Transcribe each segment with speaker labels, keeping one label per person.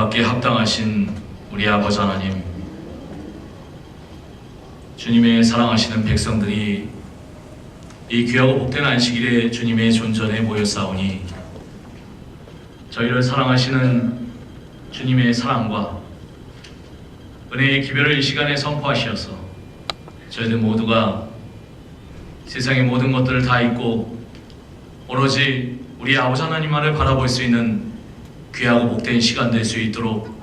Speaker 1: 받기에 합당하신 우리 아버지 하나님, 주님의 사랑하시는 백성들이 이 귀하고 복된 안식일에 주님의 존전에 모였사오니 저희를 사랑하시는 주님의 사랑과 은혜의 기별을 이 시간에 선포하시어서 저희들 모두가 세상의 모든 것들을 다 잊고 오로지 우리 아버지 하나님만을 바라볼 수 있는 귀하고 복된 시간 될 수 있도록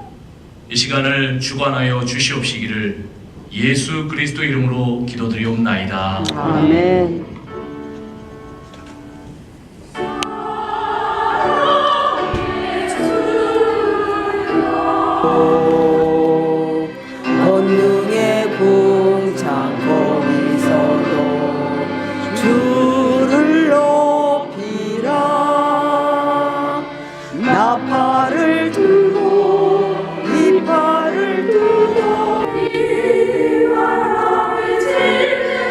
Speaker 1: 이 시간을 주관하여 주시옵시기를 예수 그리스도 이름으로 기도드리옵나이다.
Speaker 2: 아멘.
Speaker 3: 권능의 궁창 거기서도 주를 높이라. 나팔을 들고 이팔을 들고 이 바람을 질러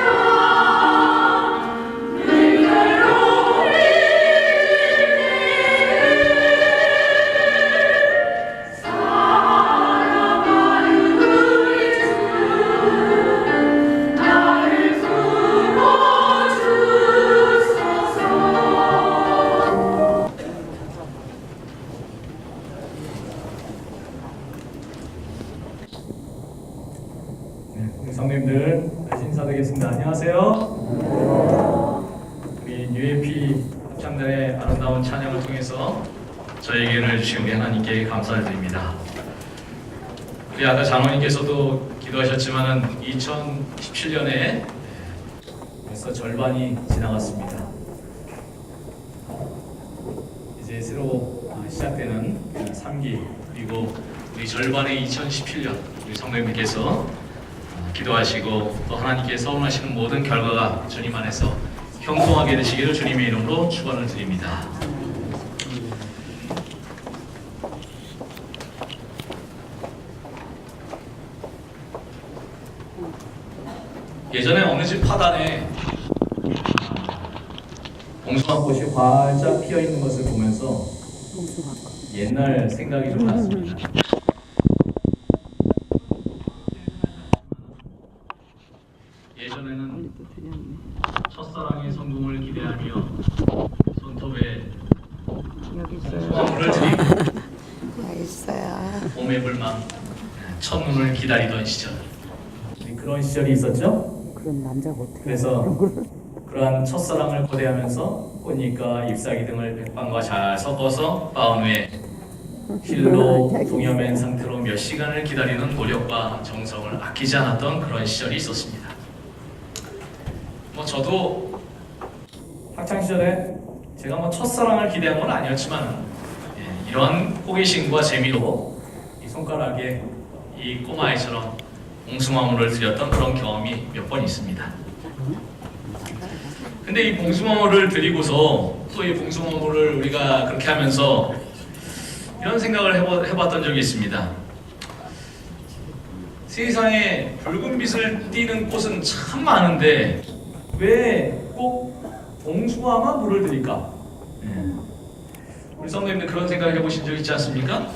Speaker 3: 물결로 사랑하는 우리 주 나를 품어주소서.
Speaker 1: 우리 성도님들 다시 인사드리겠습니다. 안녕하세요. 우리 UAP 합창단의 아름다운 찬양을 통해서 저에게를 주신 우리 하나님께 감사를 드립니다. 우리 아까 장로님께서도 기도하셨지만은 2017년에 벌써 절반이 지나갔습니다. 이제 새로 시작되는 3기 그리고 우리 절반의 2017년 우리 성도님께서 기도하시고 또 하나님께 서운하시는 모든 결과가 주님 안에서 형통하게 되시기를 주님의 이름으로 축원을 드립니다. 예전에 어느 집 화단에 봉숭아꽃이 활짝 피어 있는 것을 보면서 옛날 생각이 좀 났습니다. 예전에는 첫사랑의 성공을 기대하며 손톱에 소망물을 드리고
Speaker 2: 있어요.
Speaker 1: 봄의 불망 첫눈을 기다리던 시절, 그런 시절이 있었죠.
Speaker 2: 그런 남자가 어떻게?
Speaker 1: 그래서 그러한 첫사랑을 고대하면서 꽃잎과 잎사귀 등을 백방과 잘 섞어서 바운 후에 힐로 동여맨 상태로 몇 시간을 기다리는 노력과 정성을 아끼지 않았던 그런 시절이 있었습니다. 저도 학창 시절에 제가 첫사랑을 기대한 건 아니었지만 이러한 호기심과 재미로 이 손가락에 이 꼬마아이처럼 봉숭아물을 드렸던 그런 경험이 몇 번 있습니다. 근데 이 봉숭아물을 드리고서 또 이 봉숭아물을 우리가 그렇게 하면서 이런 생각을 해봤던 적이 있습니다. 세상에 붉은 빛을 띠는 꽃은 참 많은데 왜 꼭 봉숭아만 물을 드릴까? 우리 성도님들 그런 생각을 해보신 적 있지 않습니까?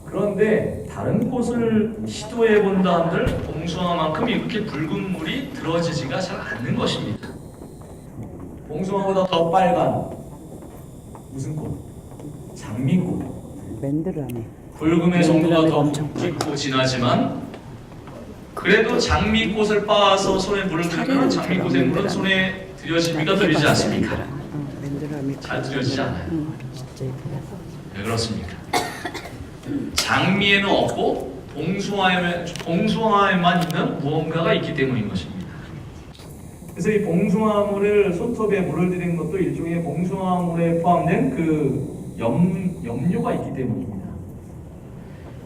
Speaker 1: 그런데 다른 꽃을 시도해 본다 한들 봉숭아만큼 이렇게 붉은 물이 들어지지가 잘 않는 것입니다. 봉숭아보다 더 빨간 무슨 꽃? 장미꽃.
Speaker 2: 맨들하네.
Speaker 1: 붉음의 정도가 더 깊고 진하지만 그래도 장미꽃을 빻아서 손에 물을 들면 장미꽃의 물은 손에 들여집니까? 들리지 않습니까?
Speaker 2: 맨들하네.
Speaker 1: 잘 들여지지 않아요.
Speaker 2: 진짜
Speaker 1: 왜 그렇습니까? 장미에는 없고 봉숭아에만 있는 무언가가 있기 때문인 것입니다. 그래서 이 봉숭아물을 손톱에 물을 들이는 것도 일종의 봉숭아물에 포함된 그 염료가 있기 때문입니다.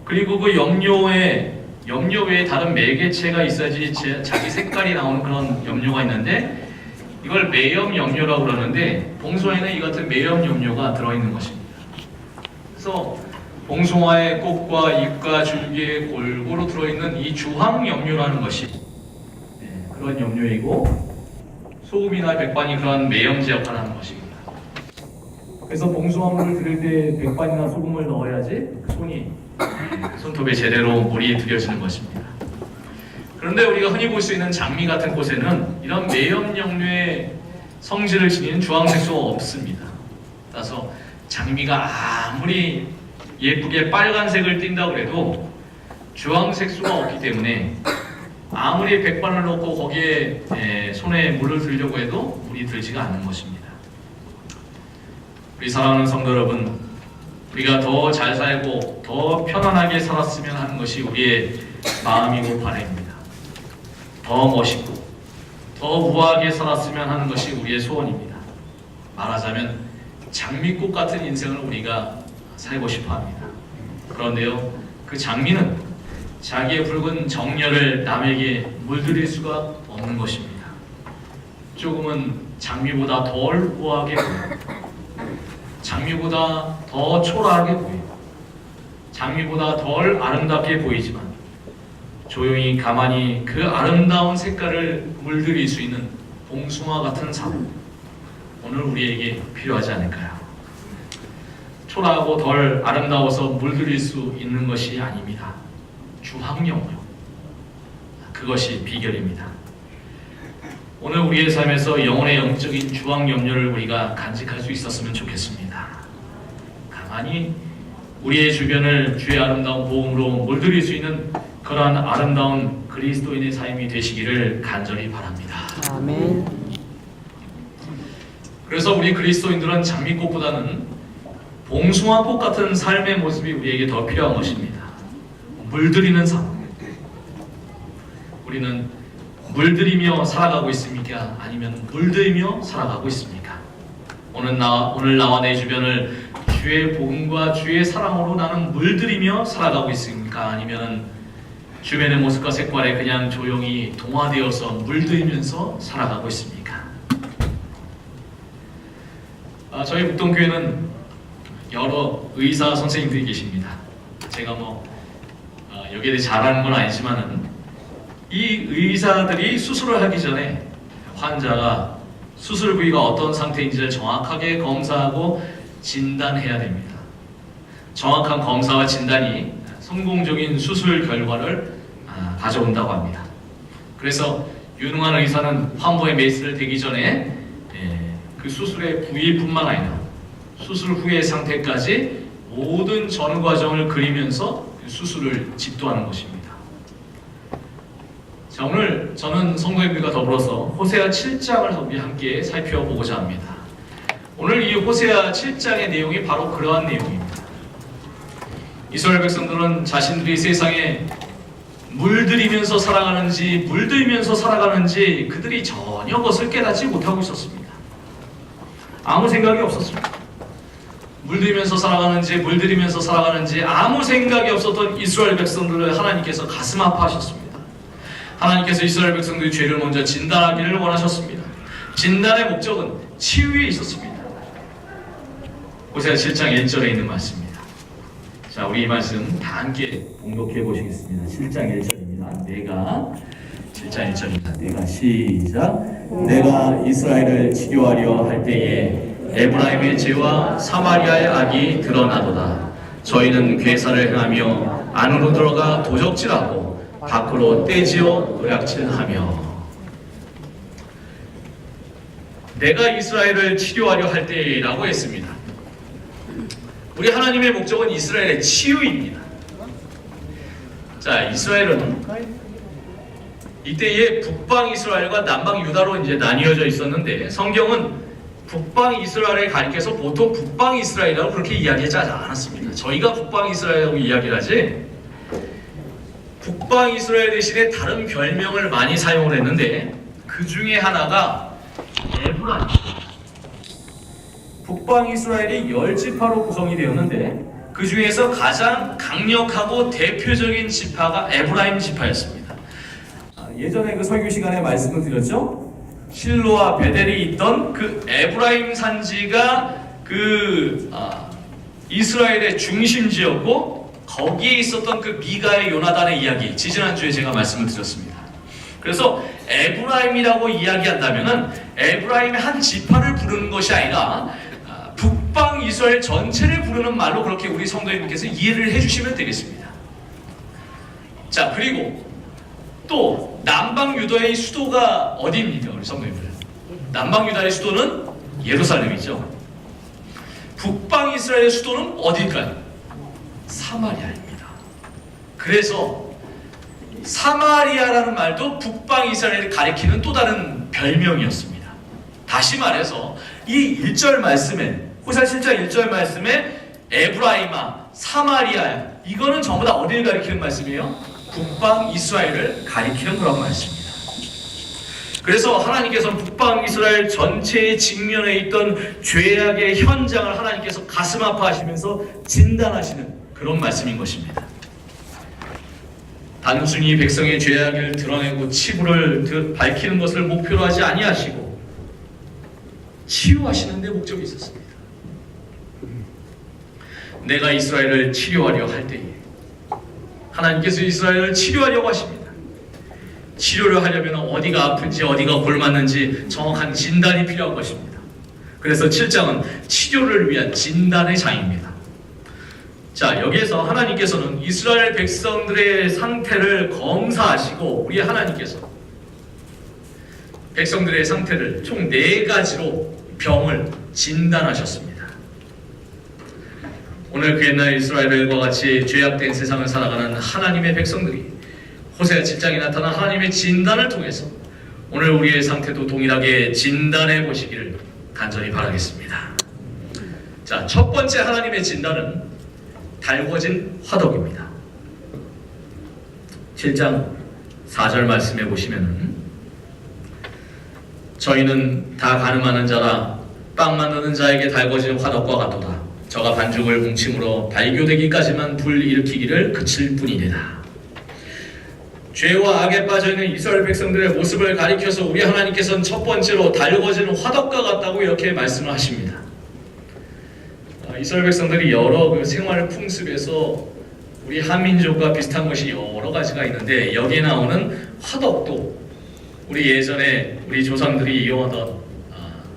Speaker 1: 그리고 그 염료 외에 다른 매개체가 있어야지 자기 색깔이 나오는 그런 염료가 있는데 이걸 매염 염료라고 그러는데 봉숭아에는 이 같은 매염 염료가 들어있는 것입니다. 그래서 봉숭아의 꽃과 잎과 줄기에 골고루 들어있는 이 주황 염료라는 것이 그런 염료이고 소금이나 백반이 그런 매염제 역할을 하는 것입니다. 그래서 봉숭아물을 드릴 때 백반이나 소금을 넣어야지 손톱에 제대로 물이 들여지는 것입니다. 그런데 우리가 흔히 볼 수 있는 장미 같은 꽃에는 이런 매염역류의 성질을 지니는 주황색소가 없습니다. 따라서 장미가 아무리 예쁘게 빨간색을 띈다고 해도 주황색소가 없기 때문에 아무리 백반을 넣고 거기에 손에 물을 들려고 해도 물이 들지가 않는 것입니다. 우리 사랑하는 성도 여러분, 우리가 더 잘 살고 더 편안하게 살았으면 하는 것이 우리의 마음이고 바람입니다. 더 멋있고 더 우아하게 살았으면 하는 것이 우리의 소원입니다. 말하자면 장미꽃 같은 인생을 우리가 살고 싶어 합니다. 그런데요, 그 장미는 자기의 붉은 정열을 남에게 물들일 수가 없는 것입니다. 조금은 장미보다 덜 우아하게 보여요. 장미보다 더 초라하게 보여요. 장미보다 덜 아름답게 보이지만 조용히 가만히 그 아름다운 색깔을 물들일 수 있는 봉숭아 같은 삶, 오늘 우리에게 필요하지 않을까요? 초라하고 덜 아름다워서 물들일 수 있는 것이 아닙니다. 주황염료, 그것이 비결입니다. 오늘 우리의 삶에서 영혼의 영적인 주황염료를 우리가 간직할 수 있었으면 좋겠습니다. 가만히 우리의 주변을 주의 아름다운 보응으로 물들일 수 있는 그러한 아름다운 그리스도인의 삶이 되시기를 간절히 바랍니다.
Speaker 2: 아멘.
Speaker 1: 그래서 우리 그리스도인들은 장미꽃보다는 봉숭아꽃 같은 삶의 모습이 우리에게 더 필요한 것입니다. 물들이는 삶. 우리는 물들이며 살아가고 있습니까? 아니면 물들이며 살아가고 있습니까? 오늘 나와 내 주변을 주의 복음과 주의 사랑으로 나는 물들이며 살아가고 있습니까? 아니면 주변의 모습과 색깔에 그냥 조용히 동화되어서 물들이면서 살아가고 있습니까? 저희 묵동교회는 여러 의사 선생님들이 계십니다. 제가 여기에 대해 잘 아는 건 아니지만은 이 의사들이 수술을 하기 전에 환자가 수술 부위가 어떤 상태인지를 정확하게 검사하고 진단해야 됩니다. 정확한 검사와 진단이 성공적인 수술 결과를 가져온다고 합니다. 그래서 유능한 의사는 환부의 메스를 대기 전에 그 수술의 부위뿐만 아니라 수술 후의 상태까지 모든 전 과정을 그리면서 수술을 집도하는 것입니다. 자, 오늘 저는 성도님들과 더불어서 호세아 7장을 우리 함께 살펴보고자 합니다. 오늘 이 호세아 7장의 내용이 바로 그러한 내용입니다. 이스라엘 백성들은 자신들이 세상에 물들이면서 살아가는지 그들이 전혀 그것을 깨닫지 못하고 있었습니다. 아무 생각이 없었습니다. 물들이면서 살아가는지 아무 생각이 없었던 이스라엘 백성들을 하나님께서 가슴 아파하셨습니다. 하나님께서 이스라엘 백성들의 죄를 먼저 진단하기를 원하셨습니다. 진단의 목적은 치유에 있었습니다. 호세아 7장 1절에 있는 말씀입니다. 자, 우리 이 말씀 다 함께 봉독해 보시겠습니다. 7장 1절입니다. 내가 7장 1절입니다. 내가 시작. 내가 이스라엘을 치료하려 할 때에 에브라임의 죄와 사마리아의 악이 드러나도다. 저희는 괴사를 행하며 안으로 들어가 도적질하고 밖으로 떼지어 노략질하며. 내가 이스라엘을 치료하려 할 때라고 했습니다. 우리 하나님의 목적은 이스라엘의 치유입니다. 자, 이스라엘은 이때의 북방 이스라엘과 남방 유다로 이제 나뉘어져 있었는데 성경은 북방 이스라엘을 가리켜서 보통 북방 이스라엘이라고 그렇게 이야기하지 않았습니다. 저희가 북방 이스라엘이라고 이야기를 하지 북방 이스라엘 대신에 다른 별명을 많이 사용을 했는데 그 중에 하나가 에브라임. 북방 이스라엘이 10지파로 구성이 되었는데 그 중에서 가장 강력하고 대표적인 지파가 에브라임 지파였습니다. 예전에 그 설교 시간에 말씀을 드렸죠. 실로와 베델이 있던 그 에브라임 산지가 이스라엘의 중심지였고 거기에 있었던 그 미가의 요나단의 이야기 지지난주에 제가 말씀을 드렸습니다. 그래서 에브라임이라고 이야기한다면은 에브라임의 한 지파를 부르는 것이 아니라 북방 이스라엘 전체를 부르는 말로 그렇게 우리 성도님께서 이해를 해주시면 되겠습니다. 자, 그리고 또 남방 유다의 수도가 어디입니까, 우리 성도님들? 남방 유다의 수도는 예루살렘이죠. 북방 이스라엘의 수도는 어딜까요? 사마리아입니다. 그래서 사마리아라는 말도 북방 이스라엘을 가리키는 또 다른 별명이었습니다. 다시 말해서 이 1절 말씀에, 호세아 7장 1절 말씀에 에브라임아, 사마리아, 이거는 전부 다 어디를 가리키는 말씀이에요? 북방 이스라엘을 가리키는 그런 말씀입니다. 그래서 하나님께서는 북방 이스라엘 전체에 직면해 있던 죄악의 현장을 하나님께서 가슴 아파하시면서 진단하시는 그런 말씀인 것입니다. 단순히 백성의 죄악을 드러내고 치부를 밝히는 것을 목표로 하지 아니하시고 치유하시는 데 목적이 있었습니다. 내가 이스라엘을 치료하려 할 때에 하나님께서 이스라엘을 치료하려고 하십니다. 치료를 하려면 어디가 아픈지 어디가 골맞는지 정확한 진단이 필요한 것입니다. 그래서 7장은 치료를 위한 진단의 장입니다. 자, 여기에서 하나님께서는 이스라엘 백성들의 상태를 검사하시고 우리 하나님께서 백성들의 상태를 총 4가지로 병을 진단하셨습니다. 오늘 그 옛날 이스라엘과 같이 죄악된 세상을 살아가는 하나님의 백성들이 호세아 7장에 나타난 하나님의 진단을 통해서 오늘 우리의 상태도 동일하게 진단해 보시기를 간절히 바라겠습니다. 자, 첫 번째 하나님의 진단은 달궈진 화덕입니다. 7장 4절 말씀해 보시면은 저희는 다 가늠하는 자라 빵 만드는 자에게 달궈진 화덕과 같도다. 저가 반죽을 뭉침으로 발교되기까지만 불 일으키기를 그칠 뿐이니라. 죄와 악에 빠져있는 이스라엘 백성들의 모습을 가리켜서 우리 하나님께서는 첫 번째로 달궈지는 화덕과 같다고 이렇게 말씀을 하십니다. 이스라엘 백성들이 여러 그 생활 풍습에서 우리 한민족과 비슷한 것이 여러 가지가 있는데 여기에 나오는 화덕도 우리 예전에 우리 조상들이 이용하던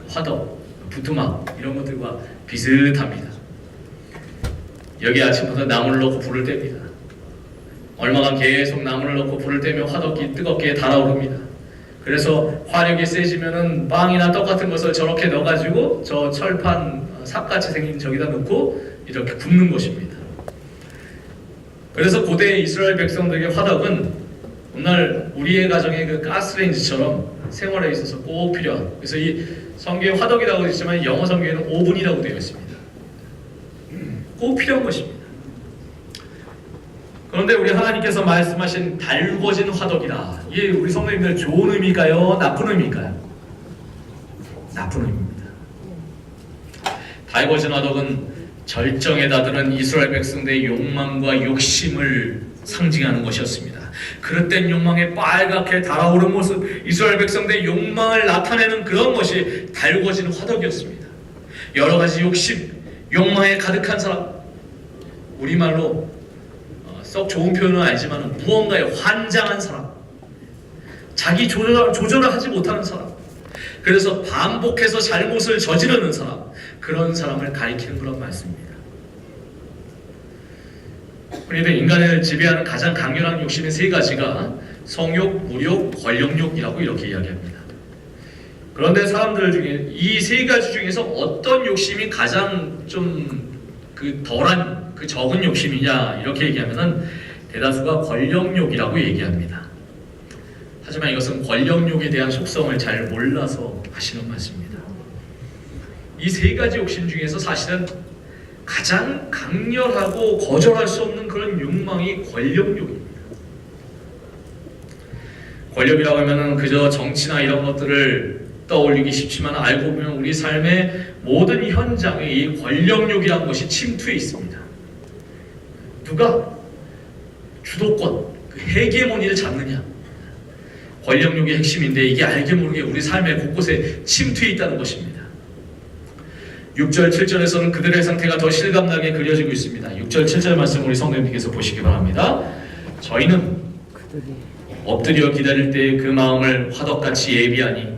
Speaker 1: 화덕, 부뚜막 이런 것들과 비슷합니다. 여기 아침부터 나무를 넣고 불을 뗍니다. 얼마간 계속 나무를 넣고 불을 떼면 화덕이 뜨겁게 달아오릅니다. 그래서 화력이 세지면은 빵이나 떡 같은 것을 저렇게 넣어가지고 저 철판 삽같이 생긴 저기다 넣고 이렇게 굽는 것입니다. 그래서 고대 이스라엘 백성들에게 화덕은 오늘 우리의 가정의 그 가스레인지처럼 생활에 있어서 꼭 필요한, 그래서 이 성경에 화덕이라고 되어 있지만 영어 성경에는 오븐이라고 되어 있습니다. 꼭 필요한 것입니다. 그런데 우리 하나님께서 말씀하신 달궈진 화덕이라, 이게 우리 성도님들 좋은 의미일까요? 나쁜 의미일까요? 나쁜 의미입니다. 달궈진 화덕은 절정에 다다른 이스라엘 백성들의 욕망과 욕심을 상징하는 것이었습니다. 그릇된 욕망에 빨갛게 달아오른 모습, 이스라엘 백성들의 욕망을 나타내는 그런 것이 달궈진 화덕이었습니다. 여러 가지 욕심, 욕망에 가득한 사람, 우리말로 썩 좋은 표현은 아니지만 무언가에 환장한 사람, 자기 조절을 하지 못하는 사람, 그래서 반복해서 잘못을 저지르는 사람, 그런 사람을 가리키는 그런 말씀입니다. 우리는 인간을 지배하는 가장 강렬한 욕심의 3가지가 성욕, 물욕, 권력욕이라고 이렇게 이야기합니다. 그런데 사람들 중에 이 3가지 중에서 어떤 욕심이 가장 좀 덜한, 적은 욕심이냐 이렇게 얘기하면은 대다수가 권력욕이라고 얘기합니다. 하지만 이것은 권력욕에 대한 속성을 잘 몰라서 하시는 말씀입니다. 이 3가지 욕심 중에서 사실은 가장 강렬하고 거절할 수 없는 그런 욕망이 권력욕입니다. 권력이라고 하면은 그저 정치나 이런 것들을 떠올리기 쉽지만 알고 보면 우리 삶의 모든 현장에 이 권력욕이라는 것이 침투해 있습니다. 누가 주도권, 그 헤게모니를 잡느냐, 권력욕의 핵심인데 이게 알게 모르게 우리 삶의 곳곳에 침투해 있다는 것입니다. 6절, 7절에서는 그들의 상태가 더 실감나게 그려지고 있습니다. 6절, 7절 말씀 우리 성도님께서 보시기 바랍니다. 저희는 엎드려 기다릴 때 그 마음을 화덕같이 예비하니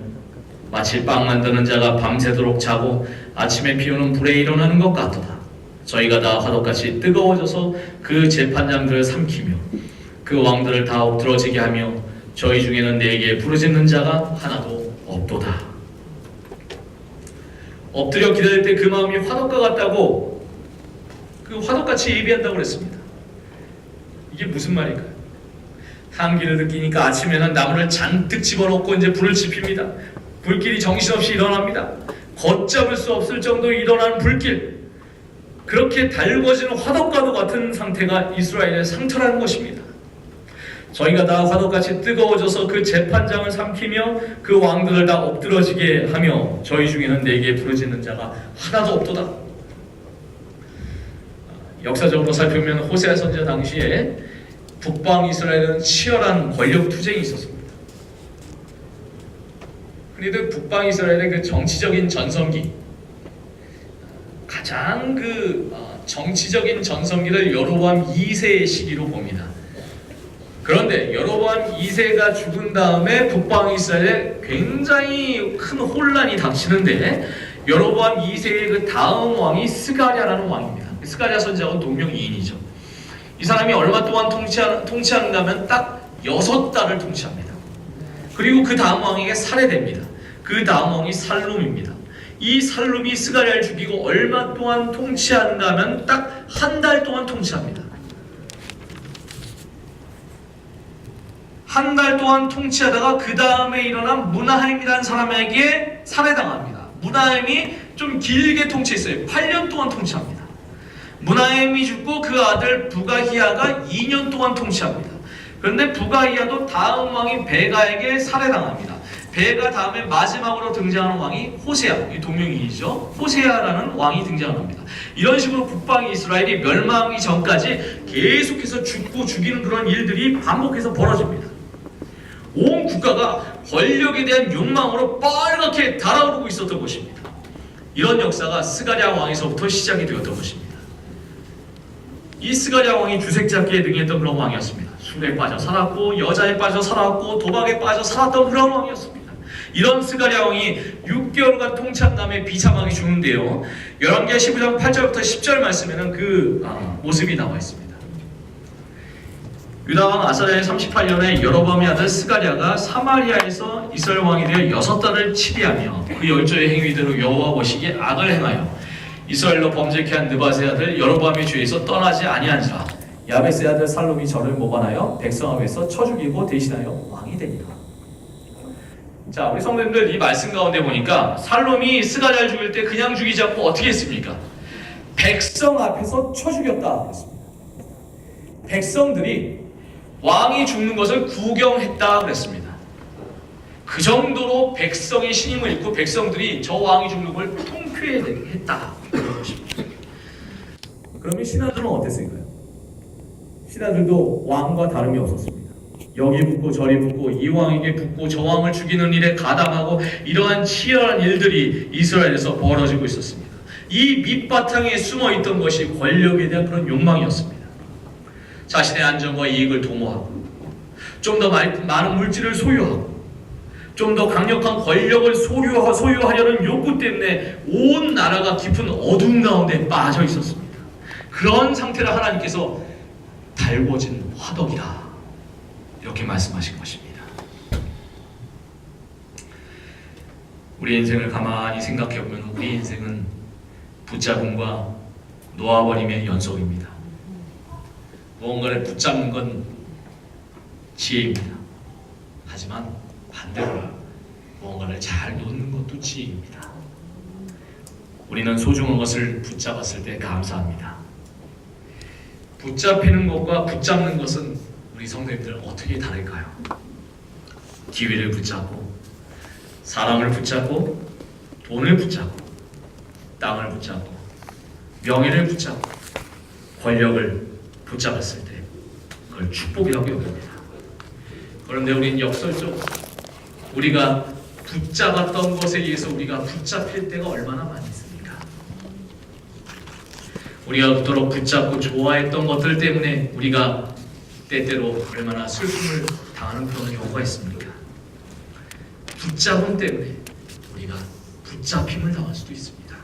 Speaker 1: 마치 빵 만드는 자가 밤새도록 자고 아침에 피우는 불에 일어나는 것 같도다. 저희가 다 화덕같이 뜨거워져서 그 재판장들을 삼키며 그 왕들을 다 엎드러지게 하며 저희 중에는 내게 부르짖는 자가 하나도 없도다. 엎드려 기다릴 때 그 마음이 화덕과 같다고, 그 화덕같이 예비한다고 그랬습니다. 이게 무슨 말일까요? 한기를 느끼니까 아침에는 나무를 잔뜩 집어넣고 이제 불을 지핍니다. 불길이 정신없이 일어납니다. 걷잡을 수 없을 정도로 일어나는 불길, 그렇게 달궈지는 화덕과도 같은 상태가 이스라엘의 상태라는 것입니다. 저희가 다 화덕같이 뜨거워져서 그 재판장을 삼키며 그 왕들을 다 엎드러지게 하며 저희 중에는 내게 부르짖는 자가 하나도 없도다. 역사적으로 살펴보면 호세아 선지자 당시에 북방 이스라엘은 치열한 권력 투쟁이 있었습니다. 그런데 북방 이스라엘의 그 정치적인 전성기, 가장 정치적인 전성기를 여로보암 2세의 시기로 봅니다. 그런데 여로보암 2세가 죽은 다음에 북방 이스라엘에 굉장히 큰 혼란이 닥치는데, 여로보암 2세의 그 다음 왕이 스가랴라는 왕입니다. 스가랴 선지자는 동명이인이죠. 이 사람이 얼마 동안 통치하는가 하면 딱 6달을 통치합니다. 그리고 그 다음 왕에게 살해됩니다. 그 다음 왕이 살룸입니다. 이 살룸이 스가랴를 죽이고 얼마 동안 통치하는가 하면 딱 1달 동안 통치합니다. 1달 동안 통치하다가 그 다음에 일어난 무나햄이라는 사람에게 살해당합니다. 무나햄이 좀 길게 통치했어요. 8년 동안 통치합니다. 무나햄이 죽고 그 아들 부가히야가 2년 동안 통치합니다. 그런데 부가히야도 다음 왕인 베가에게 살해당합니다. 베가 다음에 마지막으로 등장하는 왕이 호세아, 이 동명이인이죠. 호세아라는 왕이 등장합니다. 이런 식으로 북방 이스라엘이 멸망하기 전까지 계속해서 죽고 죽이는 그런 일들이 반복해서 벌어집니다. 온 국가가 권력에 대한 욕망으로 빨갛게 달아오르고 있었던 것입니다. 이런 역사가 스가랴 왕에서부터 시작이 되었던 것입니다. 이 스가랴 왕이 주색잡기에 능했던 그런 왕이었습니다. 술에 빠져 살았고 여자에 빠져 살았고 도박에 빠져 살았던 그런 왕이었습니다. 이런 스가랴 왕이 6개월간 통치한 다음에 비참하게 죽는데요, 열왕기하 15장 8절부터 10절 말씀에는 그 모습이 나와 있습니다. 유다왕 아사랴의 38년에 여로보암의 아들 스가랴가 사마리아에서 이스라엘 왕이 되어 6달을 치리하며 그 열조의 행위대로 여호와 보시기에 악을 행하여 이스라엘로 범죄케 한 느밧의 아들 여로보암의 죄에서 떠나지 아니한지라. 야베스의 아들 살룸이 저를 모반하여 백성 앞에서 쳐 죽이고 대신하여 왕이 되니라. 자, 우리 성도님들, 이 말씀 가운데 보니까 살룸이 스가랴를 죽일 때 그냥 죽이지 않고 어떻게 했습니까? 백성 앞에서 쳐 죽였다 그랬습니다. 백성들이 왕이 죽는 것을 구경했다 그랬습니다. 그 정도로 백성의 신임을 입고 백성들이 저 왕이 죽는 걸 통쾌했다 그런 것입니다. 그러면 신하들은 어땠을까요? 신하들도 왕과 다름이 없었습니다. 여기 붙고 저리 붙고 이 왕에게 붙고 저 왕을 죽이는 일에 가담하고 이러한 치열한 일들이 이스라엘에서 벌어지고 있었습니다. 이 밑바탕에 숨어있던 것이 권력에 대한 그런 욕망이었습니다. 자신의 안전과 이익을 도모하고 좀 더 많은 물질을 소유하고 좀 더 강력한 권력을 소유하려는 욕구 때문에 온 나라가 깊은 어둠 가운데 빠져 있었습니다. 그런 상태를 하나님께서 달궈진 화덕이다 이렇게 말씀하신 것입니다. 우리 인생을 가만히 생각해보면 우리 인생은 붙잡음과 놓아버림의 연속입니다. 무언가를 붙잡는 건 지혜입니다. 하지만 반대로 무언가를 잘 놓는 것도 지혜입니다. 우리는 소중한 것을 붙잡았을 때 감사합니다. 붙잡히는 것과 붙잡는 것은 우리 성도님들 어떻게 다를까요? 기회를 붙잡고 사람을 붙잡고 돈을 붙잡고 땅을 붙잡고 명예를 붙잡고 권력을 붙잡았을 때 그걸 축복이라고 여깁니다. 그런데 우리는 역설적으로 우리가 붙잡았던 것에 의해서 우리가 붙잡힐 때가 얼마나 많이 있습니까? 우리가 그토록 붙잡고 좋아했던 것들 때문에 우리가 때때로 얼마나 슬픔을 당하는 그런 경우가 있습니까? 붙잡음 때문에 우리가 붙잡힘을 당할 수도 있습니다.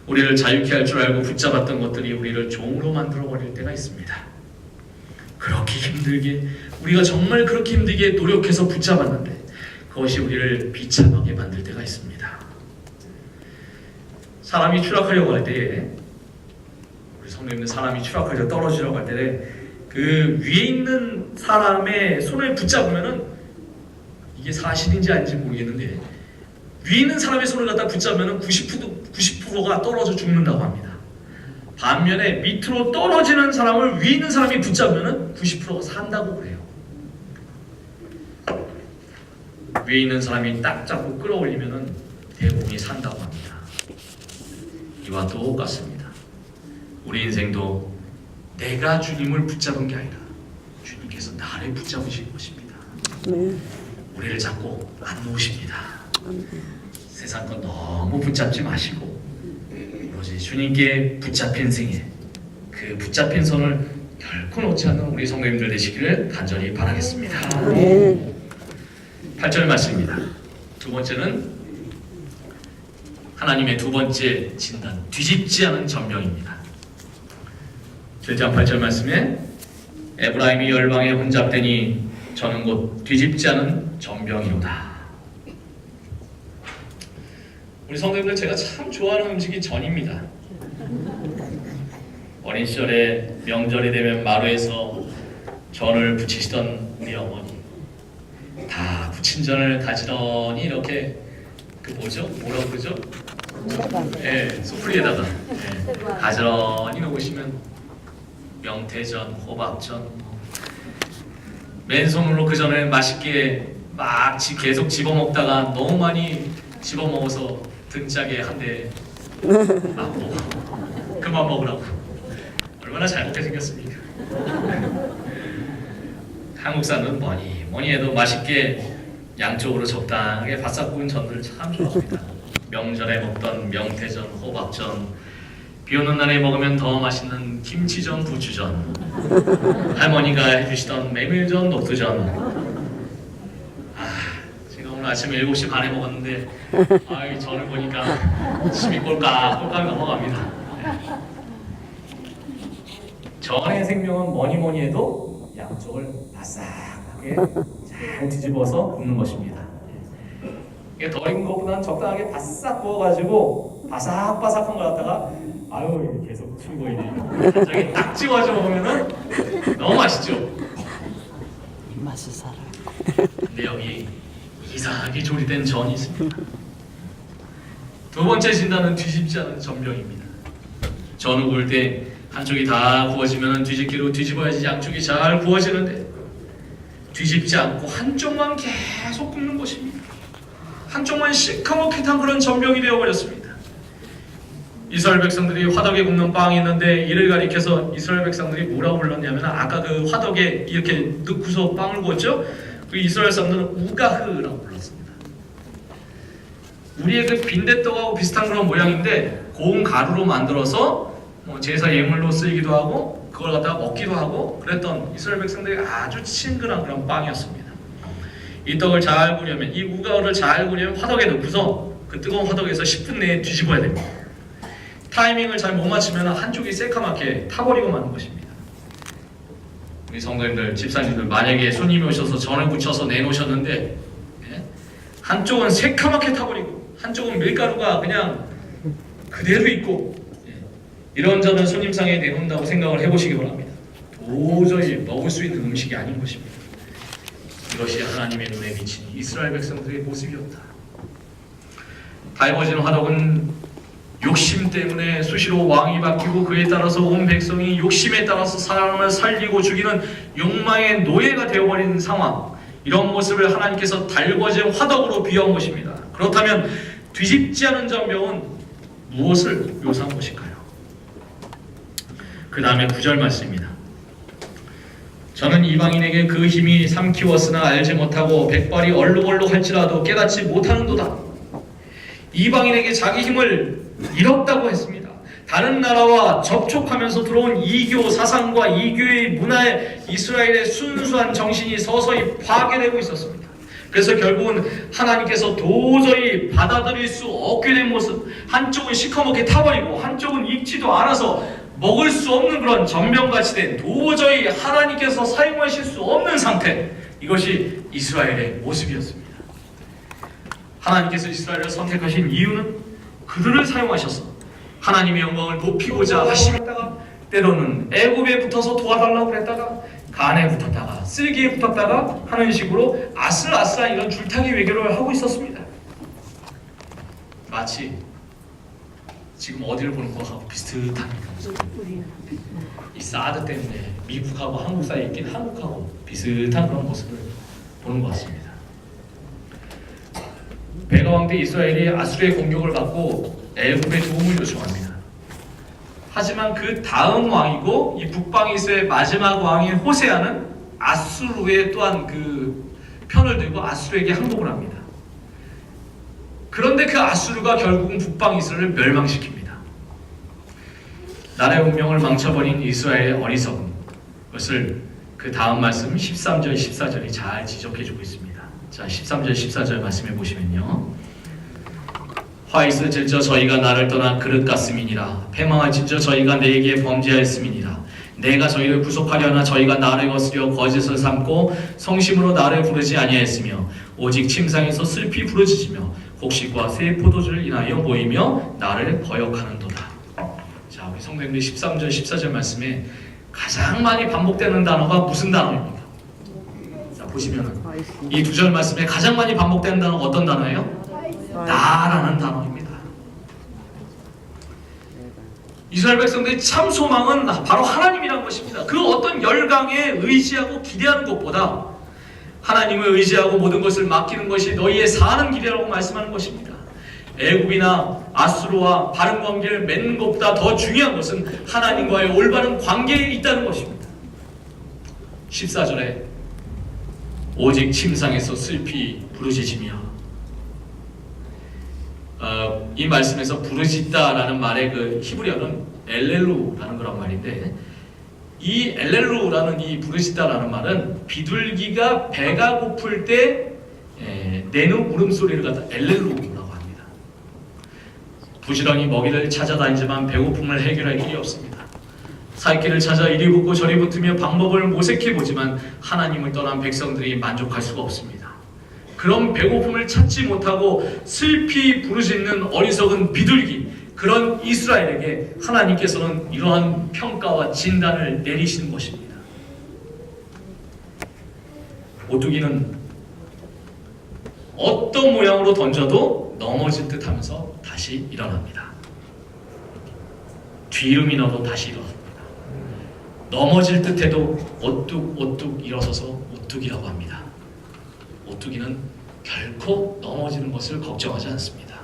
Speaker 1: 우리를 자유케 할 줄 알고 붙잡았던 것들이 우리를 종으로 만들어버릴 때가 있습니다. 그렇게 힘들게, 우리가 정말 그렇게 힘들게 노력해서 붙잡았는데 그것이 우리를 비참하게 만들 때가 있습니다. 사람이 추락하려고 할 때에, 우리 성도님들 사람이 추락하려 떨어지려고 할 때에 그 위에 있는 사람의 손을 붙잡으면은, 이게 사실인지 아닌지 모르겠는데 위에 있는 사람의 손을 갖다 붙잡으면은 90%가 떨어져 죽는다고 합니다. 반면에 밑으로 떨어지는 사람을 위에 있는 사람이 붙잡으면은 90%가 산다고 그래요. 위에 있는 사람이 딱 잡고 끌어올리면은 대부분이 산다고 합니다. 이와 똑같습니다. 우리 인생도 내가 주님을 붙잡은 게 아니라 주님께서 나를 붙잡으신 것입니다. 우리를 잡고 안 놓으십니다. 세상 것 너무 붙잡지 마시고 오로지 주님께 붙잡힌 생에 그 붙잡힌 손을 결코 놓지 않는 우리 성도님들 되시기를 간절히 바라겠습니다. 8절 말씀입니다. 두 번째는 하나님의 두 번째 진단, 뒤집지 않은 전병입니다. 7장 8절 말씀에 에브라임이 열방에 혼잡되니 저는 곧 뒤집지 않은 전병이로다. 우리 성도님들, 제가 참 좋아하는 음식이 전입니다. 어린 시절에 명절이 되면 마루에서 전을 부치시던 우리 어머니, 다 부친 전을 가지런히 이렇게 그 뭐라고 그러죠? 예, 소프리에다가 가지런히 놓으시면 명태전, 호박전, 맨손으로 그 전을 맛있게 막 계속 집어먹다가 너무 많이 집어먹어서 등짝에 한 대 맞고 그만 먹으라고. 얼마나 잘 먹게 생겼습니까? 한국사는 뭐니 해도 맛있게 양쪽으로 적당하게 바싹 구운 전들 참 좋아합니다. 명절에 먹던 명태전, 호박전, 비오는 날에 먹으면 더 맛있는 김치전, 부추전, 할머니가 해주시던 메밀전, 녹두전. 제가 오늘 아침 7시 반에 먹었는데 전을 보니까 침이 꼴깍 넘어갑니다. 전의 생명은 뭐니 해도 양쪽을 바싹하게 잘 뒤집어서 굽는 것입니다. 이게 더 익은 것보다는 적당하게 바싹 구워가지고 바삭바삭한 걸 갖다가 계속 침 보이네. 갑자기 딱 찍어서 먹으면은 너무 맛있죠.
Speaker 2: 입맛을 살아.
Speaker 1: 근데 여기 이상하게 조리된 전이 있습니다. 두 번째 진단은 뒤집지 않은 전병입니다. 전을 구울 때 한쪽이 다 구워지면 뒤집기로 뒤집어야지 양쪽이 잘 구워지는데 뒤집지 않고 한쪽만 계속 굽는 것입니다. 한쪽만 시커멓게 탄 그런 전병이 되어버렸습니다. 이스라엘 백성들이 화덕에 굽는 빵이 있는데 이를 가리켜서 이스라엘 백성들이 뭐라고 불렀냐면, 아까 그 화덕에 이렇게 넣고서 빵을 구웠죠? 그 이스라엘 사람들은 우가흐라고 불렀습니다. 우리의 그 빈대떡하고 비슷한 그런 모양인데 고운 가루로 만들어서 제사 예물로 쓰이기도 하고 그걸 갖다가 먹기도 하고 그랬던 이스라엘 백성들이 아주 친근한 그런 빵이었습니다. 이 떡을 잘 구우려면, 이 우가흐를 잘 구우려면 화덕에 넣고서 그 뜨거운 화덕에서 10분 내에 뒤집어야 됩니다. 타이밍을 잘 못 맞추면 한쪽이 새카맣게 타버리고 마는 것입니다. 우리 성도님들, 집사님들, 만약에 손님이 오셔서 전을 부쳐서 내놓으셨는데 한쪽은 새카맣게 타버리고 한쪽은 밀가루가 그냥 그대로 있고, 이런 전은 손님상에 내놓는다고 생각을 해보시기 바랍니다. 도저히 먹을 수 있는 음식이 아닌 것입니다. 이것이 하나님의 눈에 비친 이스라엘 백성들의 모습이었다. 달궈진 화덕은 욕심 때문에 수시로 왕이 바뀌고 그에 따라서 온 백성이 욕심에 따라서 사람을 살리고 죽이는 욕망의 노예가 되어버린 상황, 이런 모습을 하나님께서 달궈진 화덕으로 비유한 것입니다. 그렇다면 뒤집지 않은 전병은 무엇을 묘사한 것일까요? 그 다음에 9절 말씀입니다. 저는 이방인에게 그 힘이 삼키웠으나 알지 못하고 백발이 얼룩얼룩할지라도 깨닫지 못하는도다. 이방인에게 자기 힘을 잃었다고 했습니다. 다른 나라와 접촉하면서 들어온 이교 사상과 이교의 문화에 이스라엘의 순수한 정신이 서서히 파괴되고 있었습니다. 그래서 결국은 하나님께서 도저히 받아들일 수 없게 된 모습, 한쪽은 시커멓게 타버리고 한쪽은 익지도 않아서 먹을 수 없는 그런 전병같이 된, 도저히 하나님께서 사용하실 수 없는 상태, 이것이 이스라엘의 모습이었습니다. 하나님께서 이스라엘을 선택하신 이유는 그들을 사용하셔서 하나님의 영광을 높이고자 하시다가 때로는 애굽에 붙어서 도와달라고 그랬다가 간에 붙었다가 쓸개에 붙었다가 하는 식으로 아슬아슬한 이런 줄타기 외교를 하고 있었습니다. 마치 지금 어디를 보는 것하고 비슷한 이 사드 때문에 미국하고 한국 사이에 있긴 한국하고 비슷한 그런 모습을 보는 것 같습니다. 베가 왕 때 이스라엘이 아수르의 공격을 받고 애굽의 도움을 요청합니다. 하지만 그 다음 왕이고 이 북방 이스라엘 마지막 왕인 호세아는 아수르의 또한 그 편을 들고 아수르에게 항복을 합니다. 그런데 그 아수르가 결국은 북방 이스라엘을 멸망시킵니다. 나라의 운명을 망쳐버린 이스라엘의 어리석음, 그것을 그 다음 말씀 13절 14절이 잘 지적해주고 있습니다. 자, 13절 14절 말씀해 보시면요, 화이스질저 저희가 나를 떠나 그릇 같음이니라. 패망할진저 저희가 내게 범죄하였음이니라. 내가 저희를 구속하려나 저희가 나를 거스려 거짓을 삼고 성심으로 나를 부르지 아니하였으며 오직 침상에서 슬피 부르짖으며 곡식과 새 포도주를 인하여 모이며 나를 거역하는도다. 자, 우리 성도님들 13절 14절 말씀에 가장 많이 반복되는 단어가 무슨 단어입니까? 자, 보시면은 이 두 절 말씀에 가장 많이 반복되는 단어가 어떤 단어예요? 나라는 단어입니다. 이스라엘 백성들의 참 소망은 바로 하나님이란 것입니다. 그 어떤 열강에 의지하고 기대하는 것보다 하나님을 의지하고 모든 것을 맡기는 것이 너희의 사는 길이라고 말씀하는 것입니다. 애굽이나 아수르와 바른 관계를 맺는 것보다 더 중요한 것은 하나님과의 올바른 관계에 있다는 것입니다. 14절에 오직 침상에서 슬피 부르짖으며, 이 말씀에서 부르짖다라는 말의 그 히브리어는 엘렐루라는 그런 말인데, 이 엘렐루라는 이 부르짖다라는 말은 비둘기가 배가 고플 때 내는 울음소리를 갖다 엘렐루라고 합니다. 부지런히 먹이를 찾아다니지만 배고픔을 해결할 길이 없습니다. 살 길을 찾아 이리 붙고 저리 붙으며 방법을 모색해보지만 하나님을 떠난 백성들이 만족할 수가 없습니다. 그런 배고픔을 찾지 못하고 슬피 부르짖는 어리석은 비둘기, 그런 이스라엘에게 하나님께서는 이러한 평가와 진단을 내리시는 것입니다. 오뚜기는 어떤 모양으로 던져도 넘어질 듯 하면서 다시 일어납니다. 뒤름이 넣어도 다시 일어납니다. 넘어질 듯 해도 오뚝오뚝 일어서서 오뚜기라고 합니다. 오뚜기는 결코 넘어지는 것을 걱정하지 않습니다.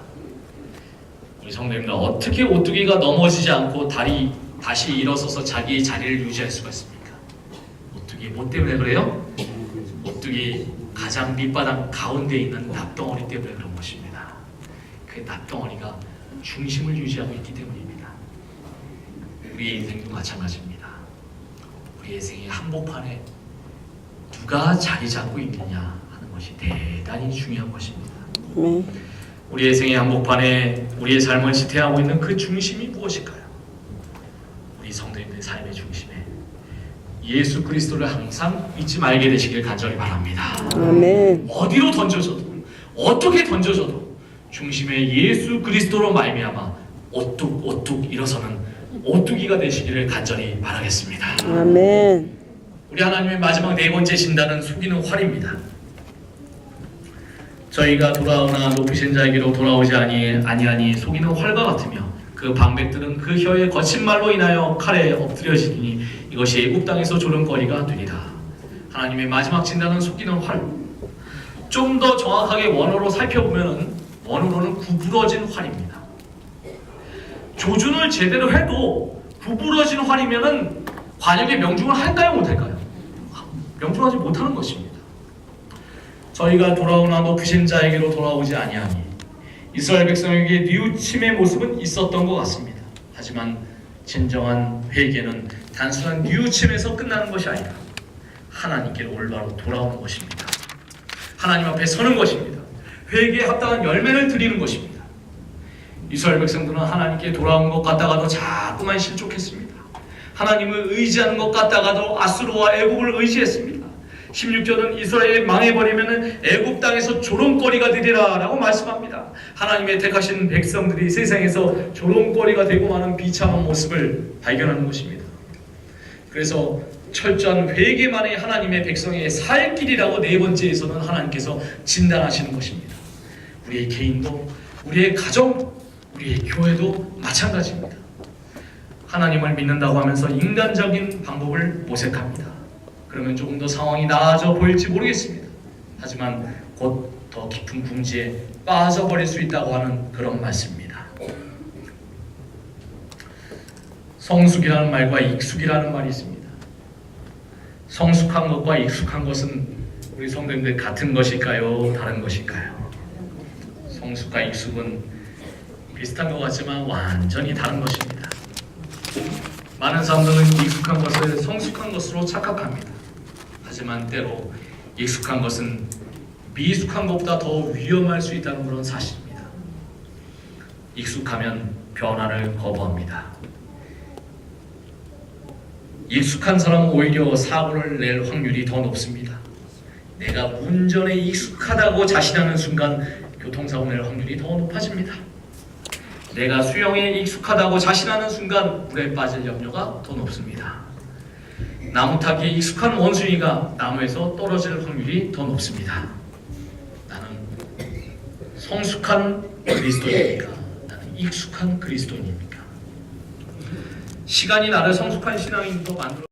Speaker 1: 우리 성도님들, 어떻게 오뚜기가 넘어지지 않고 다시 일어서서 자기 자리를 유지할 수가 있습니까? 오뚜기 뭐 때문에 그래요? 오뚜기 가장 밑바닥 가운데 있는 납덩어리 때문에 그런 것입니다. 그 납덩어리가 중심을 유지하고 있기 때문입니다. 우리 인생도 마찬가지입니다. 우리 인생의 한복판에 누가 자리 잡고 있느냐 하는 것이 대단히 중요한 것입니다. 우리의 인생의 한복판에 우리의 삶을 지탱하고 있는 그 중심이 무엇일까요? 우리 성도님들의 삶의 중심에 예수 그리스도를 항상 잊지 말게 되시길 간절히 바랍니다.
Speaker 3: 아멘.
Speaker 1: 어디로 던져져도, 어떻게 던져져도 중심에 예수 그리스도로 말미암아 오뚝오뚝 일어서는 오뚜기가 되시기를 간절히 바라겠습니다.
Speaker 3: 아멘.
Speaker 1: 우리 하나님의 마지막 네 번째 진단은 속이는 활입니다. 저희가 돌아오나 높으신 자에게로 돌아오지 아니하니 속이는 활과 같으며 그 방백들은 그 혀의 거친 말로 인하여 칼에 엎드려지니 이것이 애굽 땅에서 조롱거리가 되리라. 하나님의 마지막 진단은 속이는 활. 좀 더 정확하게 원어로 살펴보면은 원어로는 구부러진 활입니다. 조준을 제대로 해도 구부러진 활이면은 관역에 명중을 할까요, 못할까요? 명중하지 못하는 것입니다. 저희가 돌아오나 높으신 자에게로 돌아오지 아니하니, 이스라엘 백성에게 뉘우침의 모습은 있었던 것 같습니다. 하지만 진정한 회개는 단순한 뉘우침에서 끝나는 것이 아니라 하나님께로 올바로 돌아오는 것입니다. 하나님 앞에 서는 것입니다. 회개에 합당한 열매를 드리는 것입니다. 이스라엘 백성들은 하나님께 돌아온 것 같다가도 자꾸만 실족했습니다. 하나님을 의지하는 것 같다가도 아수르와 애굽을 의지했습니다. 16절은 이스라엘이 망해버리면 애굽 땅에서 조롱거리가 되리라 라고 말씀합니다. 하나님의 택하신 백성들이 세상에서 조롱거리가 되고 마는 비참한 모습을 발견하는 것입니다. 그래서 철저한 회개만이 하나님의 백성의 살 길이라고 네 번째에서는 하나님께서 진단하시는 것입니다. 우리의 개인도, 우리의 가정, 우리의 교회도 마찬가지입니다. 하나님을 믿는다고 하면서 인간적인 방법을 모색합니다. 그러면 조금 더 상황이 나아져 보일지 모르겠습니다. 하지만 곧 더 깊은 궁지에 빠져버릴 수 있다고 하는 그런 말씀입니다. 성숙이라는 말과 익숙이라는 말이 있습니다. 성숙한 것과 익숙한 것은 우리 성도님들 같은 것일까요? 다른 것일까요? 성숙과 익숙은 비슷한 것 같지만 완전히 다른 것입니다. 많은 사람들은 익숙한 것을 성숙한 것으로 착각합니다. 하지만 때로 익숙한 것은 미숙한 것보다 더 위험할 수 있다는 그런 사실입니다. 익숙하면 변화를 거부합니다. 익숙한 사람은 오히려 사고를 낼 확률이 더 높습니다. 내가 운전에 익숙하다고 자신하는 순간 교통사고 낼 확률이 더 높아집니다. 내가 수영에 익숙하다고 자신하는 순간 물에 빠질 염려가 더 높습니다. 나무 타기에 익숙한 원숭이가 나무에서 떨어질 확률이 더 높습니다. 나는 성숙한 그리스도인입니까? 나는 익숙한 그리스도인입니까? 시간이 나를 성숙한 신앙인으로 만들어